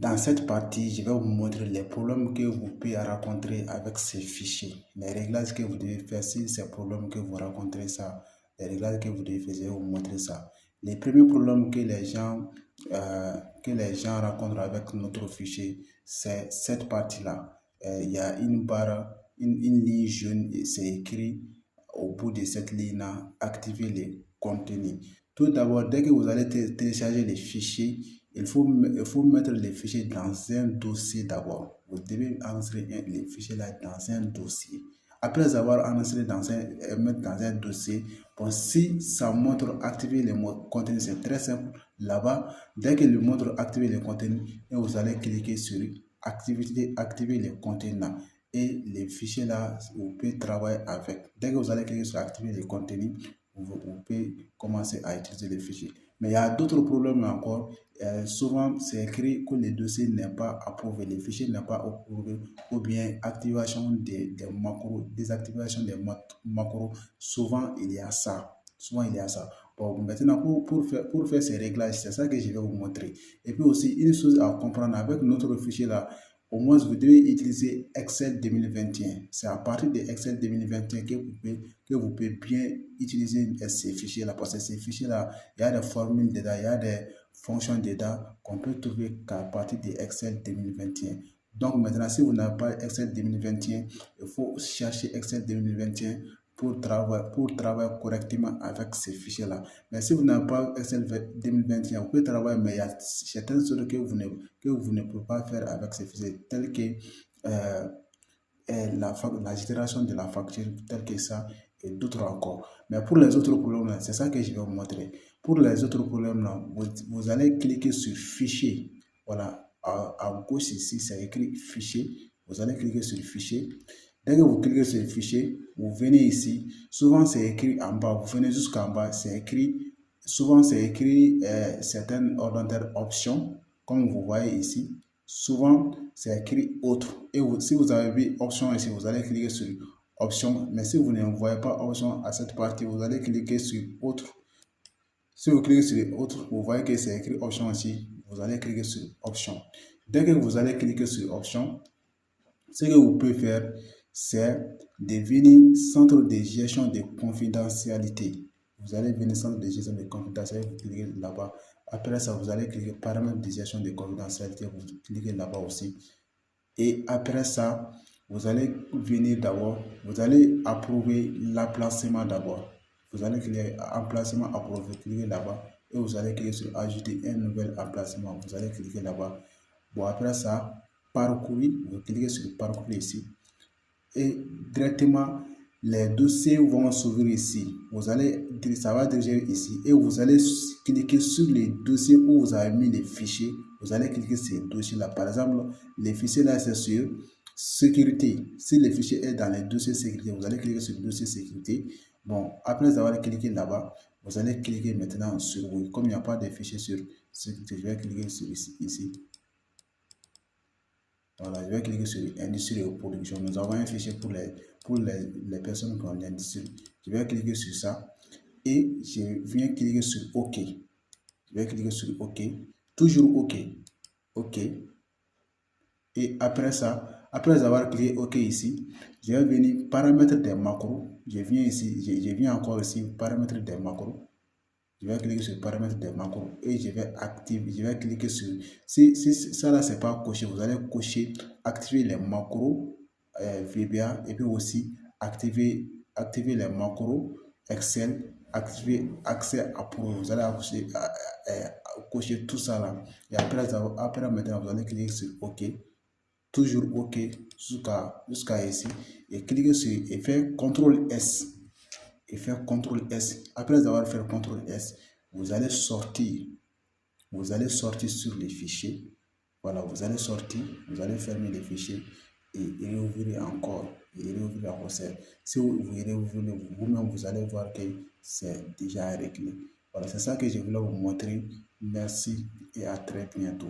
Dans cette partie, je vais vous montrer les problèmes que vous pouvez rencontrer avec ces fichiers. Les réglages que vous devez faire si ces problèmes que vous rencontrez ça. Les réglages que vous devez faire, je vais vous montrer ça. Les premiers problèmes que les gens rencontrent avec notre fichier, c'est cette partie-là. Il y a une barre, une ligne jaune, et c'est écrit au bout de cette ligne-là, activer les contenus. Tout d'abord, dès que vous allez télécharger les fichiers, il faut mettre les fichiers dans un dossier d'abord. Vous devez enregistrer les fichiers là dans un dossier. Après avoir enregistré mettre dans un dossier, bon, si ça montre activer les contenus, c'est très simple. Là-bas, dès que le montre activer les contenus, et vous allez cliquer sur activer les contenus là. Et les fichiers là, vous pouvez travailler avec. Dès que vous allez cliquer sur activer les contenus, vous pouvez commencer à utiliser les fichiers. Mais il y a d'autres problèmes encore. Souvent, c'est écrit que le dossier n'est pas approuvé, les fichiers n'est pas approuvé, ou bien activation des macros, désactivation des macros. Souvent, il y a ça. Bon, maintenant, pour faire ces réglages, c'est ça que je vais vous montrer. Et puis aussi, une chose à comprendre avec notre fichier là, au moins vous devez utiliser Excel 2021. C'est à partir de Excel 2021 que vous pouvez bien utiliser ces fichiers-là. Parce que ces fichiers-là, il y a des formules dedans, il y a des fonctions dedans qu'on peut trouver qu'à partir de Excel 2021. Donc maintenant, si vous n'avez pas Excel 2021, il faut chercher Excel 2021 pour travailler correctement avec ces fichiers-là. Mais si vous n'avez pas Excel 2021, vous pouvez travailler, mais il y a certaines choses que vous ne pouvez pas faire avec ces fichiers, tels que la génération de la facture, tel que ça, et d'autres encore. Mais pour les autres problèmes, c'est ça que je vais vous montrer. Pour les autres problèmes, vous allez cliquer sur Fichier. Voilà, à gauche ici, c'est écrit Fichier. Vous allez cliquer sur Fichier. Dès que vous cliquez sur le fichier, vous venez ici. Souvent, c'est écrit en bas. Vous venez jusqu'en bas. Souvent, c'est écrit certaines ordinateurs options, comme vous voyez ici. Souvent, c'est écrit autre. Et si vous avez vu option ici, vous allez cliquer sur option. Mais si vous ne voyez pas option à cette partie, vous allez cliquer sur autre. Si vous cliquez sur autre, vous voyez que c'est écrit option ici. Vous allez cliquer sur option. Dès que vous allez cliquer sur option, ce que vous pouvez faire, c'est de venir centre de gestion de confidentialité. Vous allez venir centre de gestion de confidentialité, vous cliquez là-bas. Après ça, vous allez cliquer paramètres de gestion de confidentialité, vous cliquez là-bas aussi. Et après ça, vous allez venir d'abord, vous allez approuver l'emplacement d'abord. Vous allez cliquer emplacement approuvé, cliquez là-bas. Et vous allez cliquer sur ajouter un nouvel emplacement. Vous allez cliquer là-bas. Bon, après ça, parcourir, vous cliquez sur parcourir ici. Et directement, les dossiers vont s'ouvrir ici. Ça va diriger ici. Et vous allez cliquer sur les dossiers où vous avez mis les fichiers. Vous allez cliquer sur ces dossiers-là. Par exemple, les fichiers là, c'est sur sécurité. Si le fichier est dans les dossiers sécurité, vous allez cliquer sur le dossier sécurité. Bon, après avoir cliqué là-bas, vous allez cliquer maintenant sur oui. Comme il n'y a pas de fichier sur sécurité, je vais cliquer sur ici. Voilà, je vais cliquer sur industrie et production. Nous avons un fichier pour les personnes qui ont l'industrie. Je vais cliquer sur ça et je viens cliquer sur OK. Je vais cliquer sur OK. Toujours OK. OK. Et après ça, après avoir cliqué OK ici, je vais venir paramètres des macros. Je viens ici, je viens encore ici, paramètres des macros. Je vais cliquer sur paramètres des macros et je vais cliquer sur, si ça là c'est pas coché, vous allez cocher activer les macros VBA et puis aussi activer les macros Excel, activer accès à pro. Vous allez cocher tout ça là et après maintenant vous allez cliquer sur OK, toujours OK jusqu'à ici et cliquer sur et faire CTRL S. Et faire CTRL S. Après avoir fait CTRL S, vous allez sortir sur les fichiers. Voilà, vous allez sortir, vous allez fermer les fichiers et réouvrir encore. Si vous réouvrez vous-même, vous allez voir que c'est déjà réglé. Voilà, c'est ça que je voulais vous montrer. Merci et à très bientôt.